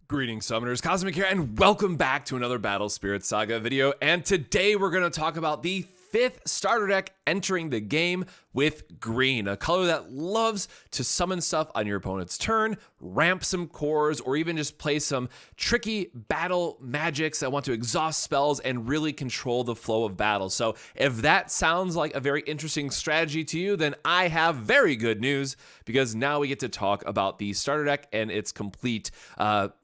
Greetings, Summoners. Cosmic here, and welcome back to another Battle Spirit Saga video. And today we're going to talk about the 5th starter deck entering the game with green, a color that loves to summon stuff on your opponent's turn, ramp some cores, or even just play some tricky battle magics that want to exhaust spells and really control the flow of battle. So if that sounds like a very interesting strategy to you, then I have very good news, because now we get to talk about the starter deck and its complete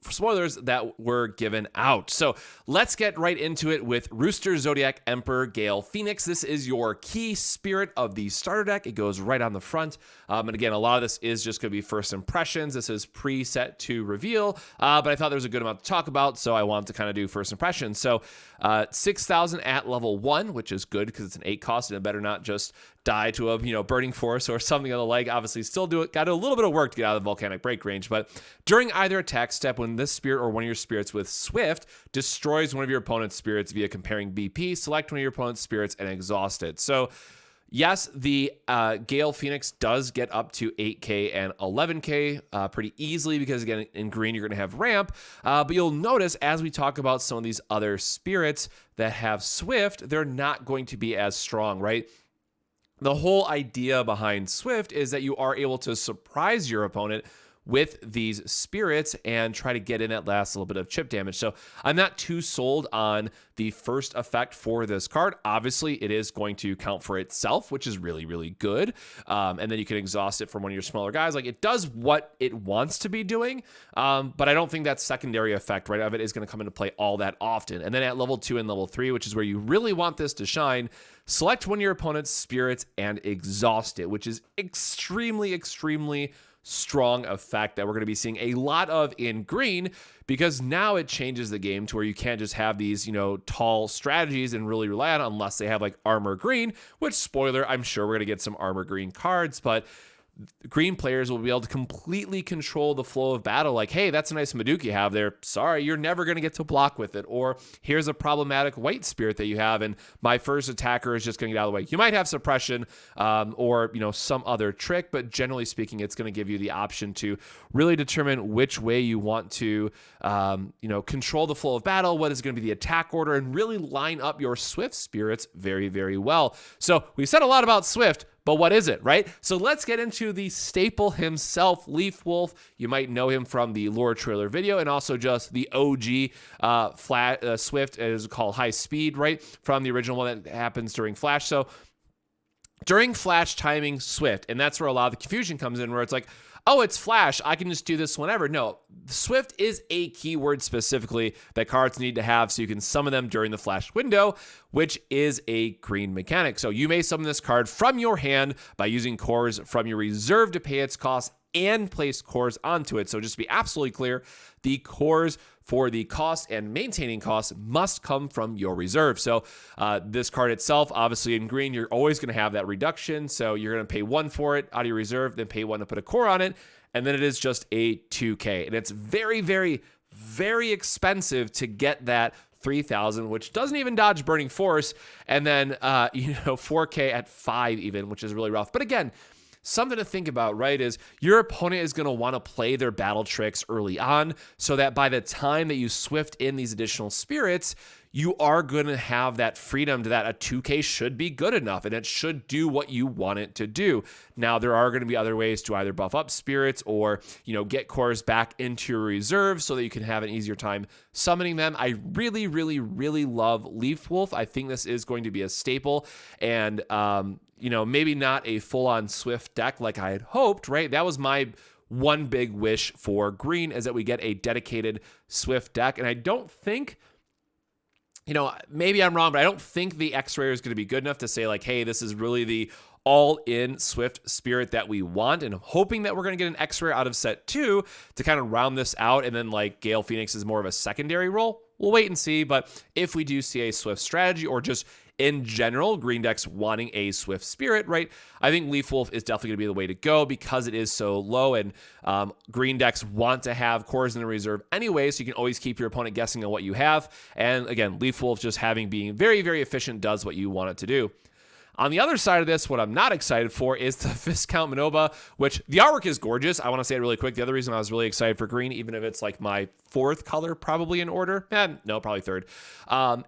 spoilers that were given out. So let's get right into it with Rooster, Zodiac, Emperor, Gale, Phoenix. This is your key spirit of the starter deck. It goes right on the front. And again, a lot of this is just going to be first impressions. This is preset to reveal, but I thought there was a good amount to talk about, so I wanted to kind of do first impressions. So 6,000 at level 1, which is good because it's an 8 cost, and it better not just die to a burning force or something on the leg. Obviously, still do it. Got a little bit of work to get out of the volcanic break range, but during either attack step, when this spirit or one of your spirits with Swift destroys one of your opponent's spirits via comparing BP, select one of your opponent's spirits and exhaust it. So yes, the Gale Phoenix does get up to 8k and 11k pretty easily, because again, in green, you're going to have ramp. But you'll notice as we talk about some of these other spirits that have Swift, they're not going to be as strong, right? The whole idea behind Swift is that you are able to surprise your opponent with these spirits and try to get in that last little bit of chip damage. So I'm not too sold on the first effect for this card. Obviously, it is going to count for itself, which is really, really good. And then you can exhaust it from one of your smaller guys. Like, it does what it wants to be doing, but I don't think that secondary effect, right, of it is going to come into play all that often. And then at level 2 and level 3, which is where you really want this to shine, select one of your opponent's spirits and exhaust it, which is extremely, extremely strong effect that we're going to be seeing a lot of in green, because now it changes the game to where you can't just have these, tall strategies and really rely on it unless they have like armor green, which, spoiler, I'm sure we're going to get some armor green cards, but green players will be able to completely control the flow of battle. Like, hey, that's a nice Maduke you have there. Sorry, you're never going to get to block with it. Or here's a problematic white spirit that you have, and my first attacker is just going to get out of the way. You might have suppression or, some other trick, but generally speaking, it's going to give you the option to really determine which way you want to, control the flow of battle, what is going to be the attack order, and really line up your Swift spirits very, very well. So we've said a lot about Swift, but what is it, right? So let's get into the staple himself, Leaf Wolf. You might know him from the lore trailer video, and also just the OG Swift, as called High Speed, right? From the original one that happens during Flash. So during Flash timing, Swift, and that's where a lot of the confusion comes in, where it's like, oh, it's Flash, I can just do this whenever. No, Swift is a keyword specifically that cards need to have so you can summon them during the Flash window, which is a green mechanic. So you may summon this card from your hand by using cores from your reserve to pay its cost and place cores onto it. So just to be absolutely clear, the cores for the cost and maintaining costs must come from your reserve. So this card itself, obviously in green, you're always going to have that reduction. So you're going to pay 1 for it out of your reserve, then pay 1 to put a core on it, and then it is just a 2k. And it's very, very, very expensive to get that 3,000, which doesn't even dodge Burning Force, and then 4k at 5 even, which is really rough. But again, something to think about, right, is your opponent is going to want to play their battle tricks early on, so that by the time that you Swift in these additional spirits, you are going to have that freedom to that a 2k should be good enough, and it should do what you want it to do. Now, there are going to be other ways to either buff up spirits or, get cores back into your reserve so that you can have an easier time summoning them. I really, really, really love Leaf Wolf. I think this is going to be a staple, and maybe not a full-on Swift deck like I had hoped, right? That was my one big wish for green, is that we get a dedicated Swift deck. And I don't think, maybe I'm wrong, but I don't think the X-Ray is going to be good enough to say like, hey, this is really the all-in Swift spirit that we want. And I'm hoping that we're going to get an X-Ray out of set 2 to kind of round this out. And then like Gale Phoenix is more of a secondary role. We'll wait and see. But if we do see a Swift strategy, or just in general, green decks wanting a Swift spirit, right, I think Leaf Wolf is definitely going to be the way to go, because it is so low, and green decks want to have cores in the reserve anyway, so you can always keep your opponent guessing on what you have. And again, Leaf Wolf just being very, very efficient does what you want it to do. On the other side of this, what I'm not excited for is the Viscount Minoba, which the artwork is gorgeous. I want to say it really quick. The other reason I was really excited for green, even if it's like my fourth color probably in order, no, probably third,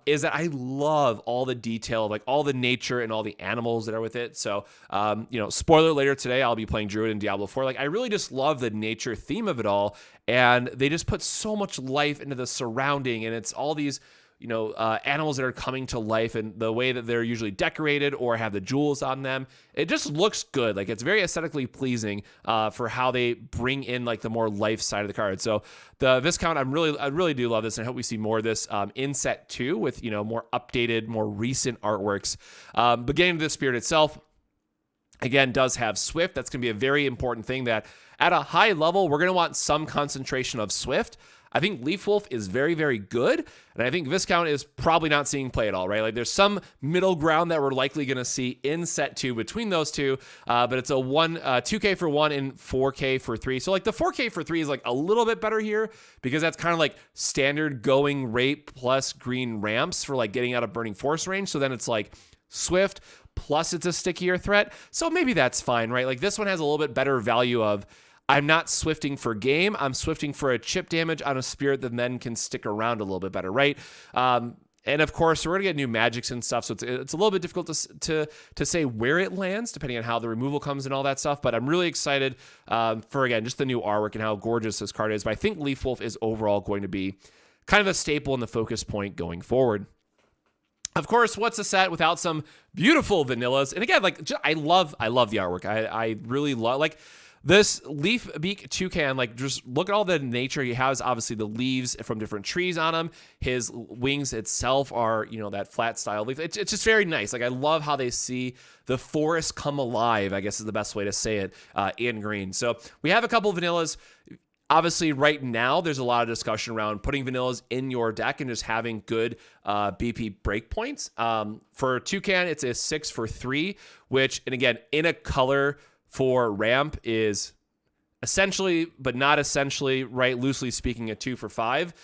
is that I love all the detail of like all the nature and all the animals that are with it. So, spoiler, later today, I'll be playing Druid in Diablo 4. Like, I really just love the nature theme of it all. And they just put so much life into the surrounding, and it's all these animals that are coming to life, and the way that they're usually decorated or have the jewels on them, it just looks good. Like, it's very aesthetically pleasing for how they bring in like the more life side of the card. So the Viscount, I really do love this, and I hope we see more of this in set 2 with more updated, more recent artworks. But getting to the spirit itself, again, does have Swift. That's going to be a very important thing that at a high level, we're going to want some concentration of Swift. I think Leaf Wolf is very, very good, and I think Viscount is probably not seeing play at all, right? Like, there's some middle ground that we're likely going to see in set 2 between those two, but it's a 2K for 1 and 4K for 3. So, like, the 4K for 3 is, like, a little bit better here because that's kind of, like, standard going rate plus green ramps for, like, getting out of Burning Force range. So then it's, like, Swift plus it's a stickier threat. So maybe that's fine, right? Like, this one has a little bit better value of I'm not swifting for game. I'm swifting for a chip damage on a spirit that then can stick around a little bit better, right? And of course, we're gonna get new magics and stuff, so it's a little bit difficult to say where it lands, depending on how the removal comes and all that stuff. But I'm really excited for, again, just the new artwork and how gorgeous this card is. But I think Leaf Wolf is overall going to be kind of a staple and the focus point going forward. Of course, what's a set without some beautiful vanillas? And again, like, I love the artwork. I really love, like, this Leaf Beak Toucan, like, just look at all the nature he has. Obviously, the leaves from different trees on him. His wings itself are, that flat style leaf. It's just very nice. Like, I love how they see the forest come alive, I guess is the best way to say it, in green. So we have a couple of vanillas. Obviously, right now, there's a lot of discussion around putting vanillas in your deck and just having good BP breakpoints. For Toucan, it's a 6 for 3, which, and again, in a color for ramp is essentially, but not essentially, right, loosely speaking, a 2 for 5.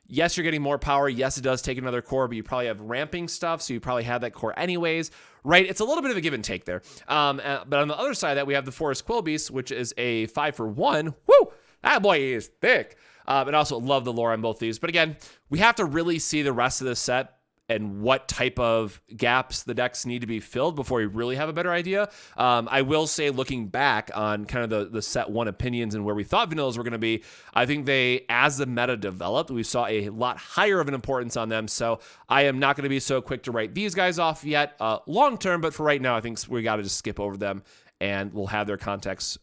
Yes, you're getting more power. Yes, it does take another core, but you probably have ramping stuff, so you probably have that core anyways, right? It's a little bit of a give and take there. But on the other side of that, we have the Forest Quillbeast, which is a 5 for 1. Woo! That boy is thick. And also love the lore on both these. But again, we have to really see the rest of the set and what type of gaps the decks need to be filled before we really have a better idea. I will say, looking back on kind of the set 1 opinions and where we thought vanillas were going to be, I think they, as the meta developed, we saw a lot higher of an importance on them. So I am not going to be so quick to write these guys off yet long term, but for right now, I think we got to just skip over them and we'll have their context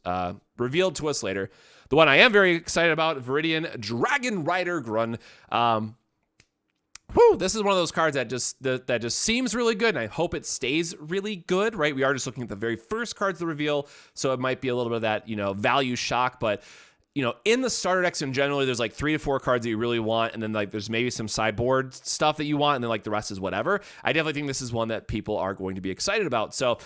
revealed to us later. The one I am very excited about, Viridian Dragon Rider Grun. This is one of those cards that just seems really good, and I hope it stays really good, right? We are just looking at the very first cards to reveal, so it might be a little bit of that, value shock, but in the starter decks in general, there's like 3 to 4 cards that you really want, and then like there's maybe some sideboard stuff that you want, and then like the rest is whatever. I definitely think this is one that people are going to be excited about. So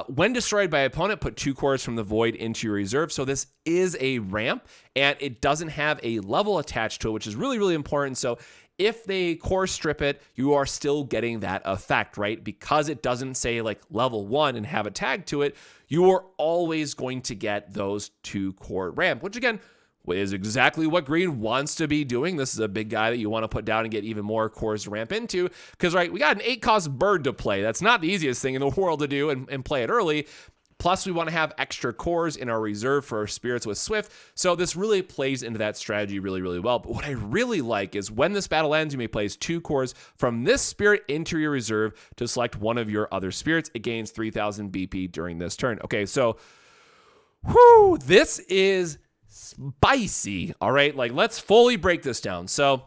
when destroyed by opponent, put 2 cores from the void into your reserve. So this is a ramp, and it doesn't have a level attached to it, which is really, really important. So if they core strip it, you are still getting that effect, right? Because it doesn't say like level 1 and have a tag to it, you are always going to get those 2 core ramp, which again, is exactly what green wants to be doing. This is a big guy that you want to put down and get even more cores to ramp into. Because, right, we got an 8-cost bird to play. That's not the easiest thing in the world to do and play it early. Plus, we want to have extra cores in our reserve for our spirits with Swift. So this really plays into that strategy really, really well. But what I really like is when this battle ends, you may place 2 cores from this spirit into your reserve to select one of your other spirits. It gains 3,000 BP during this turn. Okay, so this is spicy. All right, like, let's fully break this down. So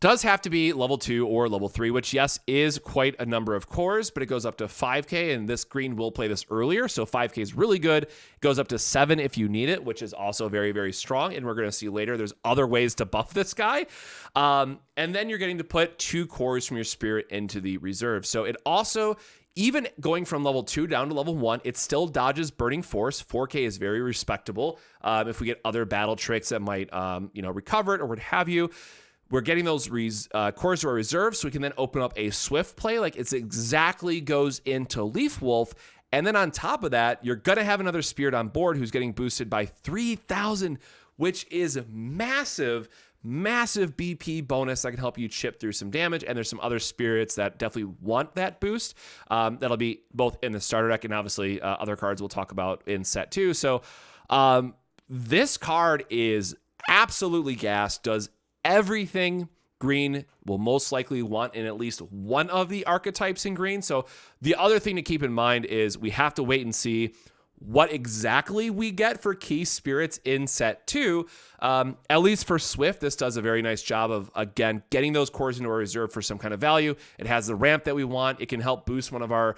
does have to be level 2 or level 3, which, yes, is quite a number of cores, but it goes up to 5k, and this green will play this earlier, so 5k is really good. It goes up to 7 if you need it, which is also very, very strong, and we're going to see later there's other ways to buff this guy. And then you're getting to put 2 cores from your spirit into the reserve. So it also, even going from level 2 down to level 1, it still dodges Burning Force. 4k is very respectable if we get other battle tricks that might recover it or what have you. we're getting those cores to our reserve, so we can then open up a swift play. Like, it's exactly goes into Leaf Wolf. And then on top of that, you're going to have another spirit on board who's getting boosted by 3,000, which is massive, massive BP bonus that can help you chip through some damage. And there's some other spirits that definitely want that boost. That'll be both in the starter deck and obviously other cards we'll talk about in set 2. So this card is absolutely gas, does everything green will most likely want in at least one of the archetypes in green. So the other thing to keep in mind is we have to wait and see what exactly we get for key spirits in set 2. At least for Swift, this does a very nice job of, again, getting those cores into our reserve for some kind of value. It has the ramp that we want. It can help boost one of our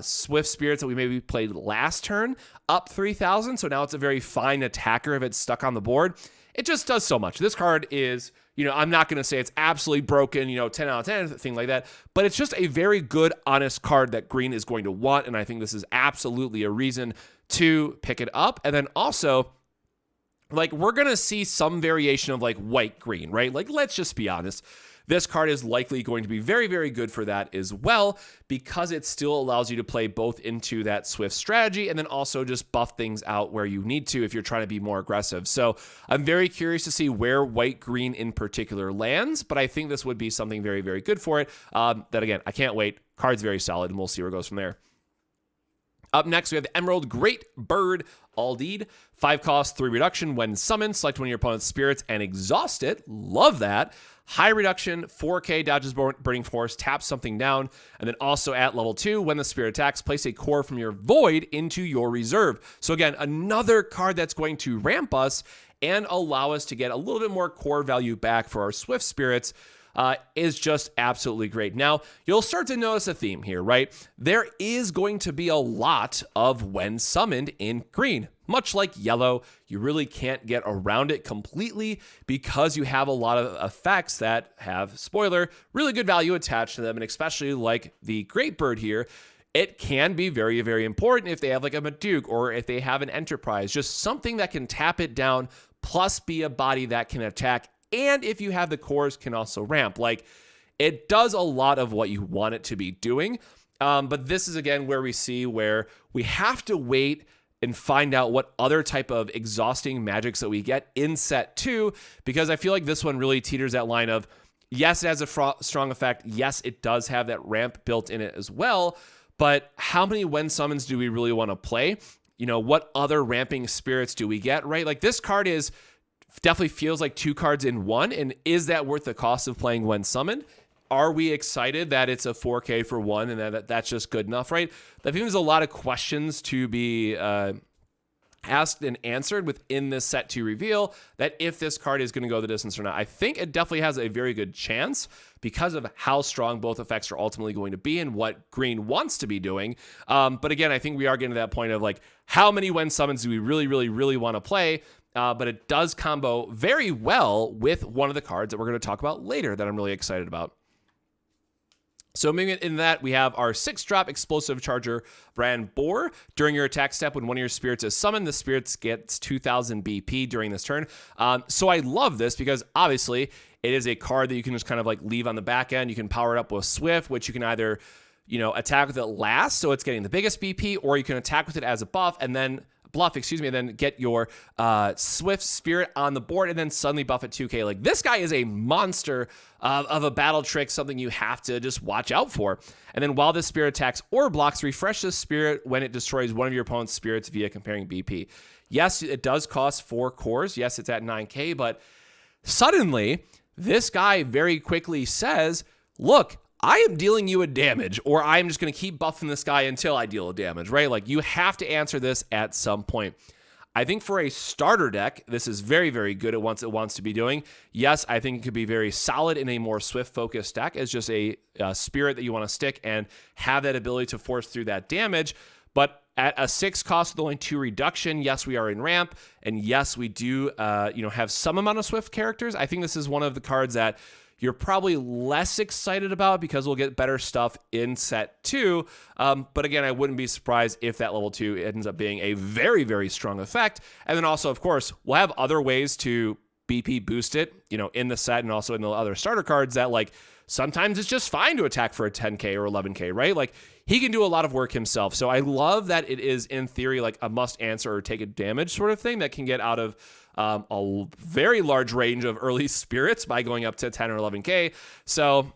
Swift spirits that we maybe played last turn up 3,000. So now it's a very fine attacker if it's stuck on the board. It just does so much. This card is, I'm not going to say it's absolutely broken, 10 out of 10, thing like that, but it's just a very good, honest card that green is going to want, and I think this is absolutely a reason to pick it up. And then also, like, we're going to see some variation of, like, white-green, right? Like, let's just be honest. This card is likely going to be very, very good for that as well, because it still allows you to play both into that Swift strategy and then also just buff things out where you need to if you're trying to be more aggressive. So I'm very curious to see where white-green in particular lands, but I think this would be something very, very good for it. That, again, I can't wait. Card's very solid, and we'll see where it goes from there. Up next, we have the Emerald Great Bird Aldeed. 5 cost, 3 reduction. When summoned, select one of your opponent's spirits and exhaust it. Love that. High reduction, 4K, dodges Burning Force, taps something down. And then also at level 2, when the spirit attacks, place a core from your void into your reserve. So again, another card that's going to ramp us and allow us to get a little bit more core value back for our Swift spirits. Is just absolutely great. Now, you'll start to notice a theme here, right? There is going to be a lot of when summoned in green. Much like yellow, you really can't get around it completely because you have a lot of effects that have, spoiler, really good value attached to them, and especially like the Great Bird here, it can be very, very important if they have like a Maduke or if they have an Enterprise, just something that can tap it down plus be a body that can attack. And if you have the cores, can also ramp. Like, it does a lot of what you want it to be doing. But this is, again, where we see where we have to wait and find out what other type of exhausting magics that we get in set 2, because I feel like this one really teeters that line of, yes, it has a strong effect. Yes, it does have that ramp built in it as well. But how many when summons do we really want to play? What other ramping spirits do we get, right? Like, this card is definitely feels like 2 cards in one, and is that worth the cost of playing when summoned? Are we excited that it's a 4K for 1 and that's just good enough, right? I think there's a lot of questions to be asked and answered within this set 2 reveal, that if this card is going to go the distance or not. I think it definitely has a very good chance because of how strong both effects are ultimately going to be and what green wants to be doing. But again, I think we are getting to that point of, like, how many when summons do we really, really, really want to play? But it does combo very well with one of the cards that we're going to talk about later that I'm really excited about. So moving in that, we have our 6-drop Explosive Charger Brand Boar. During your attack step, when one of your spirits is summoned, the spirits gets 2,000 BP during this turn. So I love this because obviously it is a card that you can just kind of like leave on the back end. You can power it up with Swift, which you can either, attack with it last, so it's getting the biggest BP, or you can attack with it as a buff and then and then get your Swift spirit on the board and then suddenly buff at 2K. Like, this guy is a monster of a battle trick, something you have to just watch out for. And then while this spirit attacks or blocks, refresh this spirit when it destroys one of your opponent's spirits via comparing BP. Yes, it does cost 4 cores. Yes, it's at 9K, but suddenly this guy very quickly says, look, I am dealing you a damage, or I'm just going to keep buffing this guy until I deal a damage, right? Like, you have to answer this at some point. I think for a starter deck, this is very, very good at what it wants to be doing. Yes, I think it could be very solid in a more Swift-focused deck as just a spirit that you want to stick and have that ability to force through that damage. But at a 6 cost with only 2 reduction, yes, we are in ramp, and yes, we do have some amount of Swift characters. I think this is one of the cards that you're probably less excited about because we'll get better stuff in set 2. But again, I wouldn't be surprised if that level 2 ends up being a very, very strong effect. And then also, of course, we'll have other ways to BP boost it, in the set and also in the other starter cards, that like sometimes it's just fine to attack for a 10k or 11k, right? Like he can do a lot of work himself. So I love that it is in theory like a must answer or take a damage sort of thing that can get out of a very large range of early spirits by going up to 10 or 11k. So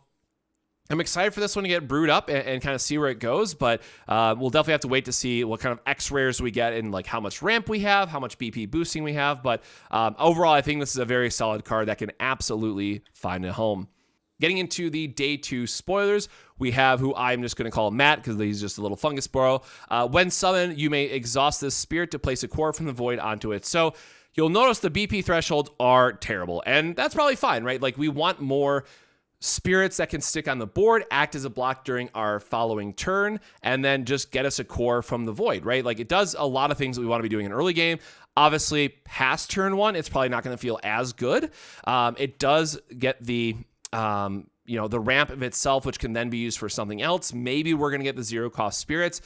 I'm excited for this one to get brewed up and kind of see where it goes, but we'll definitely have to wait to see what kind of X rares we get and like how much ramp we have, how much BP boosting we have. But overall, I think this is a very solid card that can absolutely find a home. Getting into the day 2 spoilers, we have who I'm just going to call Matt because he's just a little fungus bro. When summoned, you may exhaust this spirit to place a core from the void onto it. So you'll notice the BP thresholds are terrible, and that's probably fine, right? Like we want more spirits that can stick on the board, act as a block during our following turn, and then just get us a core from the void, right? Like it does a lot of things that we want to be doing in early game. Obviously, past turn 1, it's probably not going to feel as good. It does get the the ramp of itself, which can then be used for something else. Maybe we're going to get the 0-cost spirits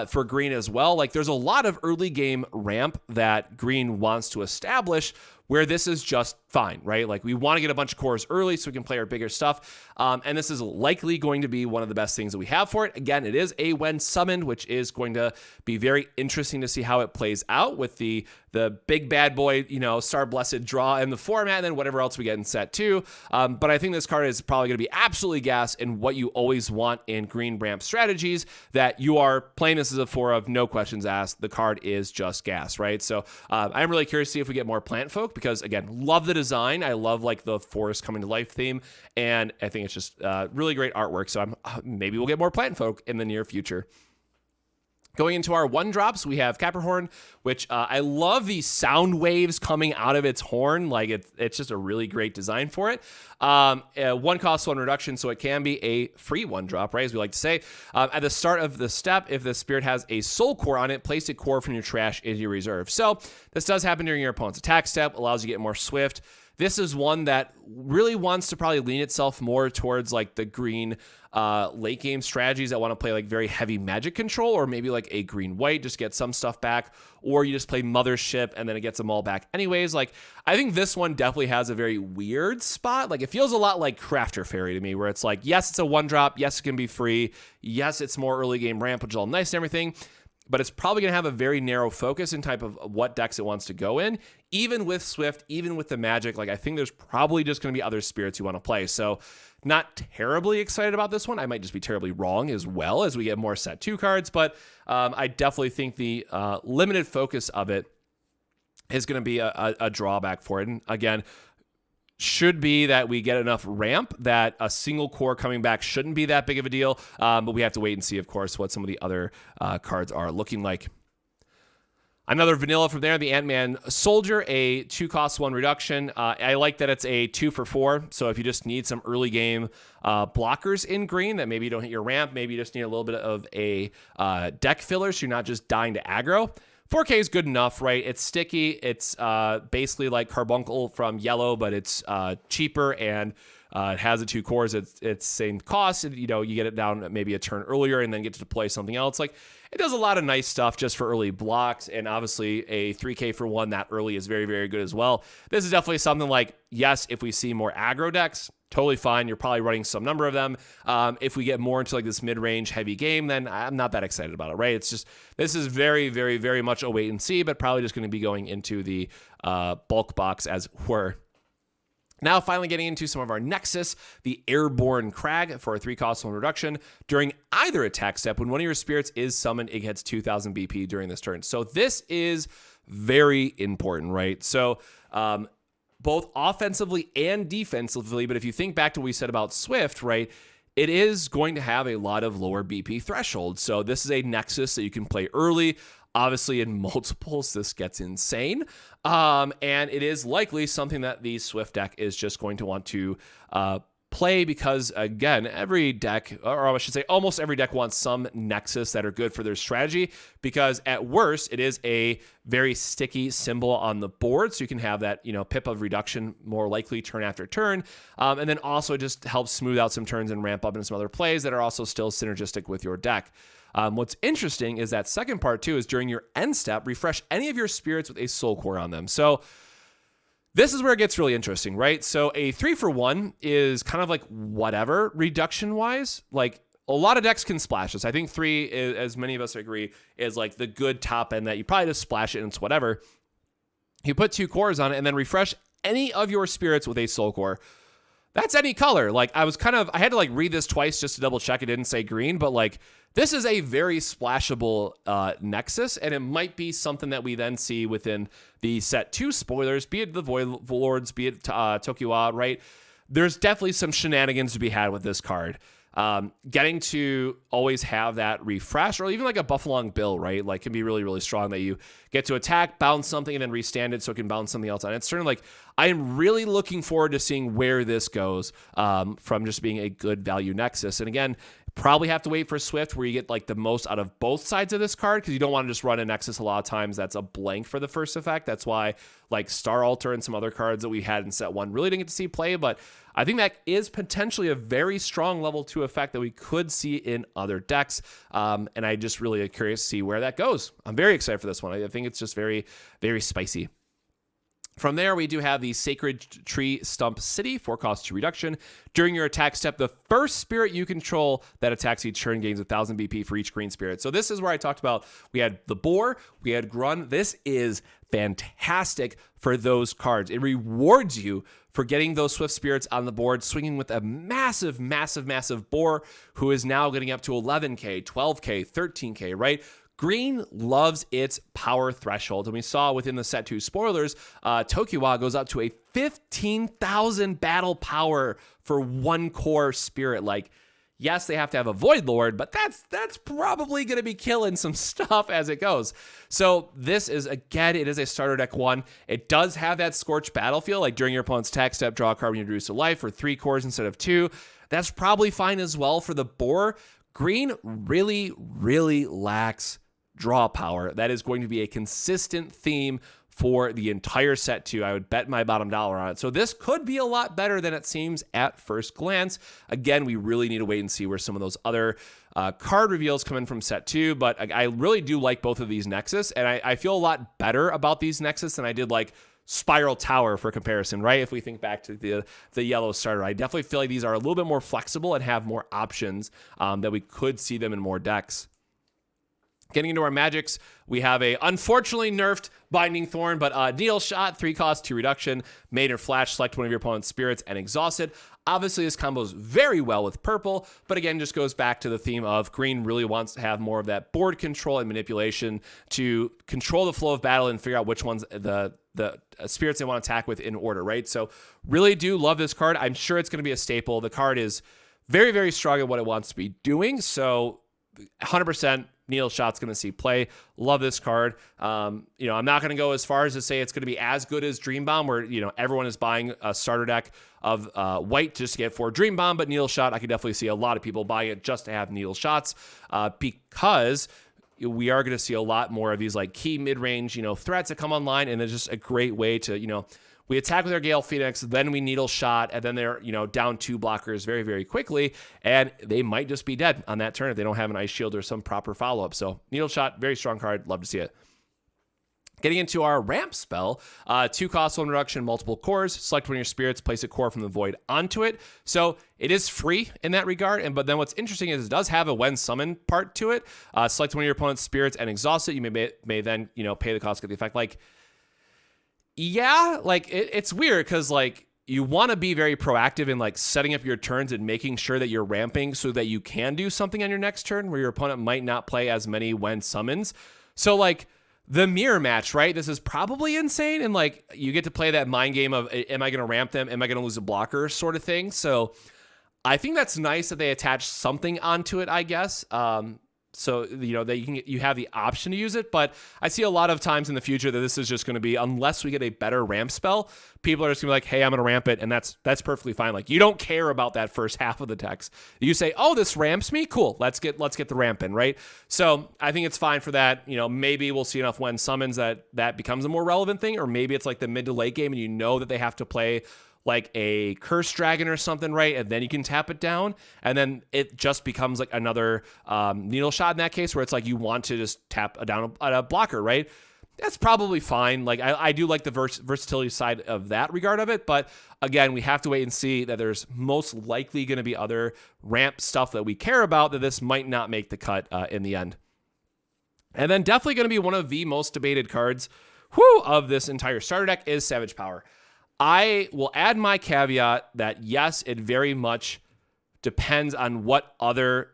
for green as well. Like there's a lot of early game ramp that green wants to establish where this is just fine, right? Like we want to get a bunch of cores early so we can play our bigger stuff. And this is likely going to be one of the best things that we have for it. Again, it is a when summoned, which is going to be very interesting to see how it plays out with the big bad boy, Star Blessed draw in the format, and then whatever else we get in set 2. But I think this card is probably going to be absolutely gas in what you always want in green ramp strategies, that you are playing this as a 4 of no questions asked. The card is just gas, right? So I'm really curious to see if we get more plant folk, because again, love the design. I love like the forest coming to life theme, and I think it's just really great artwork. So maybe we'll get more plant folk in the near future. Going into our 1-drops, we have Capricorn, which I love the sound waves coming out of its horn. Like it's just a really great design for it. 1 cost 1 reduction, so it can be a free 1-drop, right? As we like to say. At the start of the step, if the spirit has a soul core on it, place a core from your trash into your reserve. So this does happen during your opponent's attack step, allows you to get more swift. This is one that really wants to probably lean itself more towards like the green late game strategies that want to play like very heavy magic control, or maybe like a green white, just get some stuff back, or you just play Mothership and then it gets them all back anyways. Like I think this one definitely has a very weird spot. Like it feels a lot like Crafter Fairy to me, where it's like, yes, it's a 1-drop, yes, it can be free, yes, it's more early game ramp, which is all nice and everything, but it's probably going to have a very narrow focus in type of what decks it wants to go in. Even with Swift, even with the magic, like I think there's probably just going to be other spirits you want to play. So not terribly excited about this one. I might just be terribly wrong as well as we get more set 2 cards, but I definitely think the limited focus of it is going to be a drawback for it. And again, should be that we get enough ramp that a single core coming back shouldn't be that big of a deal. But we have to wait and see, of course, what some of the other cards are looking like. Another vanilla from there, the AntMan Soldier, a 2 cost 1 reduction. I like that it's a 2 for 4. So if you just need some early game blockers in green that maybe you don't hit your ramp, maybe you just need a little bit of a deck filler so you're not just dying to aggro. 4K is good enough, right? It's sticky. It's basically like Carbuncle from Yellow, but it's cheaper, and it has the 2 cores. It's same cost. You get it down maybe a turn earlier and then get to deploy something else. Like it does a lot of nice stuff just for early blocks, and obviously a 3K for 1 that early is very, very good as well. This is definitely something like, yes, if we see more aggro decks, totally fine. You're probably running some number of them. If we get more into like this mid-range heavy game, then I'm not that excited about it, right? It's just, this is very, very, very much a wait and see, but probably just going to be going into the bulk box as were. Now, finally getting into some of our Nexus, the Airborne Crag for a 3 cost 1 reduction. During either attack step, when one of your spirits is summoned, it gets 2,000 BP during this turn. So this is very important, right? So both offensively and defensively, but if you think back to what we said about Swift, right, it is going to have a lot of lower BP thresholds. So this is a Nexus that you can play early. Obviously, in multiples, this gets insane. And it is likely something that the Swift deck is just going to want to play because, again, every deck, or I should say almost every deck, wants some Nexus that are good for their strategy, because at worst, it is a very sticky symbol on the board. So you can have that, pip of reduction more likely turn after turn. And then also just helps smooth out some turns and ramp up into some other plays that are also still synergistic with your deck. What's interesting is that second part too is during your end step, refresh any of your spirits with a soul core on them. So This is where it gets really interesting, right? So a 3-for-1 is kind of like whatever reduction wise. Like a lot of decks can splash this. I think 3, is, as many of us agree, is like the good top end that you probably just splash it and it's whatever. You put 2 cores on it and then refresh any of your spirits with a soul core. That's any color. Like I had to like read this twice just to double check it didn't say green, but like this is a very splashable Nexus, and it might be something that we then see within the set 2 spoilers, be it the Void Lords, be it Tokiwa, right? There's definitely some shenanigans to be had with this card. Getting to always have that refresh, or even like a Buffalong Bill, right? Like can be really, really strong that you get to attack, bounce something, and then restand it so it can bounce something else on its turn. Like I am really looking forward to seeing where this goes from just being a good value Nexus. And again, probably have to wait for Swift where you get like the most out of both sides of this card, because you don't want to just run a Nexus a lot of times that's a blank for the first effect. That's why like Star Altar and some other cards that we had in set 1 really didn't get to see play, but I think that is potentially a very strong level 2 effect that we could see in other decks, and I just really am curious to see where that goes. I'm very excited for this one. I think it's just very, very spicy. From there, we do have the Sacred Tree Stump City, 4-cost 2 reduction. During your attack step, the first spirit you control that attacks each turn gains 1,000 BP for each green spirit. So this is where I talked about, we had the Boar, we had Grun. This is fantastic for those cards. It rewards you for getting those Swift spirits on the board, swinging with a massive, massive, massive Boar who is now getting up to 11K, 12K, 13K, right? Green loves its power threshold, and we saw within the set 2 spoilers, Tokiwa goes up to a 15,000 battle power for 1 core spirit. Like, yes, they have to have a Void Lord, but that's probably going to be killing some stuff as it goes. So this is, again, it is a starter deck 1. It does have that Scorched Battlefield, like during your opponent's attack step, draw a card when you reduce to life for 3 cores instead of 2. That's probably fine as well for the Boar. Green really, really lacks draw power. That is going to be a consistent theme for the entire set 2. I would bet my bottom dollar on it. So this could be a lot better than it seems at first glance. Again, we really need to wait and see where some of those other card reveals come in from set 2, but I really do like both of these Nexus, and I feel a lot better about these Nexus than I did like Spiral Tower for comparison, right? If we think back to the yellow starter, I definitely feel like these are a little bit more flexible and have more options that we could see them in more decks. Getting into our magics, we have a unfortunately nerfed Binding Thorn, but Needle Shot, 3-cost 2 reduction, made or flash, select one of your opponent's spirits and exhaust it. Obviously, this combos very well with purple, but again, just goes back to the theme of green really wants to have more of that board control and manipulation to control the flow of battle and figure out which ones the spirits they want to attack with in order, right? So really do love this card. I'm sure it's going to be a staple. The card is very, very strong at what it wants to be doing, so 100% Needle Shot's going to see play. Love this card. I'm not going to go as far as to say it's going to be as good as Dream Bomb, where everyone is buying a starter deck of white just to get 4 Dream Bomb, but Needle Shot, I could definitely see a lot of people buying it just to have Needle Shots, because we are going to see a lot more of these like key mid-range, threats that come online, and it's just a great way to, we attack with our Gale Phoenix, then we Needle Shot, and then they're, down 2 blockers very, very quickly, and they might just be dead on that turn if they don't have an Ice Shield or some proper follow-up. So Needle Shot, very strong card. Love to see it. Getting into our ramp spell, 2-cost 1 reduction, multiple cores. Select one of your spirits, place a core from the void onto it. So it is free in that regard. But then what's interesting is it does have a when summon part to it. Select one of your opponent's spirits and exhaust it. You may then pay the cost to get the effect. Like, yeah, like it's weird because like you want to be very proactive in like setting up your turns and making sure that you're ramping so that you can do something on your next turn where your opponent might not play as many when summons. So like the mirror match, right? This is probably insane. And like you get to play that mind game of, am I going to ramp them? Am I going to lose a blocker sort of thing? So I think that's nice that they attach something onto it, I guess. So, that you have the option to use it, but I see a lot of times in the future that this is just going to be, unless we get a better ramp spell, people are just gonna be like, hey, I'm going to ramp it. And that's perfectly fine. Like you don't care about that first half of the text. You say, oh, this ramps me. Cool. Let's get the ramp in. Right. So I think it's fine for that. Maybe we'll see enough when summons that becomes a more relevant thing, or maybe it's like the mid to late game and that they have to play like a Curse Dragon or something, right? And then you can tap it down, and then it just becomes like another Needle Shot in that case, where it's like you want to just tap down a blocker, right? that's probably fine. Like, I do like the versatility side of that regard of it, but again, we have to wait and see that there's most likely going to be other ramp stuff that we care about that this might not make the cut in the end. And then definitely going to be one of the most debated cards of this entire starter deck is Savage Power. I will add my caveat that yes, it very much depends on what other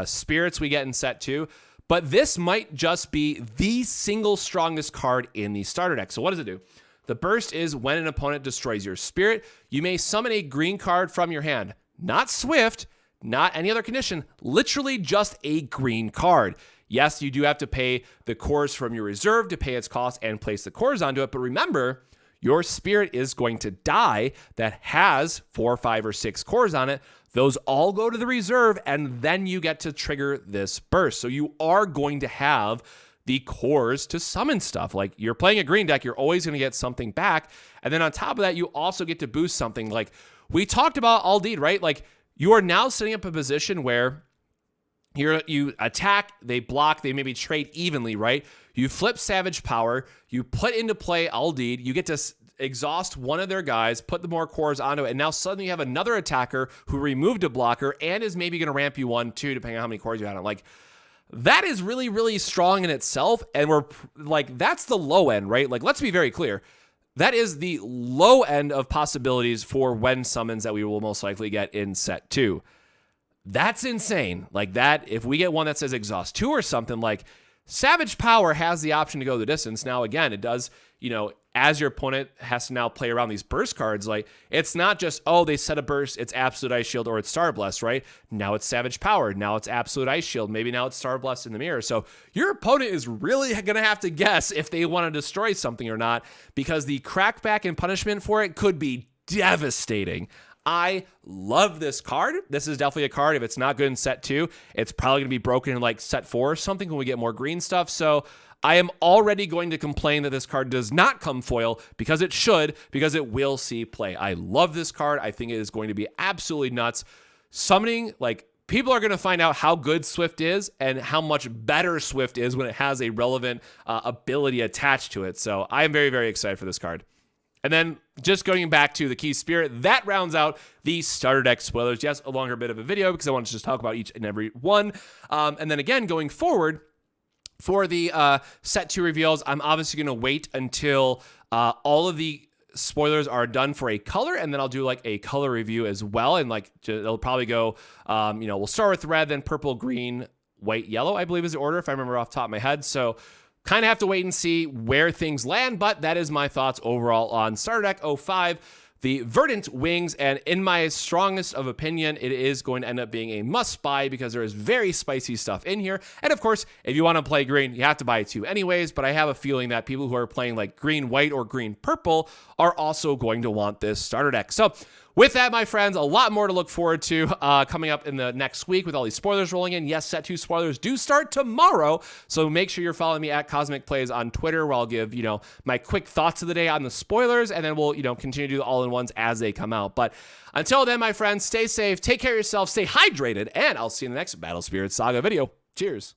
spirits we get in set 2, but this might just be the single strongest card in the starter deck. So what does it do? The burst is when an opponent destroys your spirit, you may summon a green card from your hand. Not Swift, not any other condition, literally just a green card. Yes, you do have to pay the cores from your reserve to pay its cost and place the cores onto it, but remember, your spirit is going to die that has 4, 5, or 6 cores on it. Those all go to the reserve, and then you get to trigger this burst. So you are going to have the cores to summon stuff. Like, you're playing a green deck, you're always going to get something back. And then on top of that, you also get to boost something. Like we talked about Aldeed, right? Like, you are now setting up a position where you attack, they block, they maybe trade evenly, right? You flip Savage Power, you put into play Aldeed, you get to exhaust one of their guys, put the more cores onto it, and now suddenly you have another attacker who removed a blocker and is maybe going to ramp you 1, 2, depending on how many cores you have on. Like, that is really, really strong in itself, and we're like, that's the low end, right? Like, let's be very clear. That is the low end of possibilities for when summons that we will most likely get in set 2. That's insane. Like, that, if we get one that says exhaust 2 or something, like, Savage Power has the option to go the distance. Now, again, it does, as your opponent has to now play around these burst cards, like, it's not just, oh, they set a burst, it's Absolute Ice Shield or it's Star Blast, right? Now it's Savage Power. Now it's Absolute Ice Shield. Maybe now it's Star Blast in the mirror. So your opponent is really going to have to guess if they want to destroy something or not, because the crackback and punishment for it could be devastating. I love this card. This is definitely a card. If it's not good in set 2, it's probably going to be broken in like set 4 or something when we get more green stuff. So I am already going to complain that this card does not come foil, because it should, because it will see play. I love this card. I think it is going to be absolutely nuts. Summoning, like, people are going to find out how good Swift is and how much better Swift is when it has a relevant ability attached to it. So I am very, very excited for this card. And then just going back to the key spirit, that rounds out the starter deck spoilers. Yes, a longer bit of a video because I want to just talk about each and every one. And then again, going forward, for the set 2 reveals, I'm obviously going to wait until all of the spoilers are done for a color, and then I'll do like a color review as well. And like, it'll probably go, we'll start with red, then purple, green, white, yellow, I believe is the order, if I remember off the top of my head. So kind of have to wait and see where things land, but that is my thoughts overall on Starter Deck 05, the Verdant Wings, and in my strongest of opinion, it is going to end up being a must-buy because there is very spicy stuff in here. And of course, if you want to play green, you have to buy 2 anyways, but I have a feeling that people who are playing like green-white or green-purple are also going to want this starter deck. So with that, my friends, a lot more to look forward to coming up in the next week with all these spoilers rolling in. Yes, set 2 spoilers do start tomorrow, so make sure you're following me at Cosmic Plays on Twitter, where I'll give, my quick thoughts of the day on the spoilers, and then we'll, continue to do the all-in-ones as they come out. But until then, my friends, stay safe, take care of yourself, stay hydrated, and I'll see you in the next Battle Spirit Saga video. Cheers.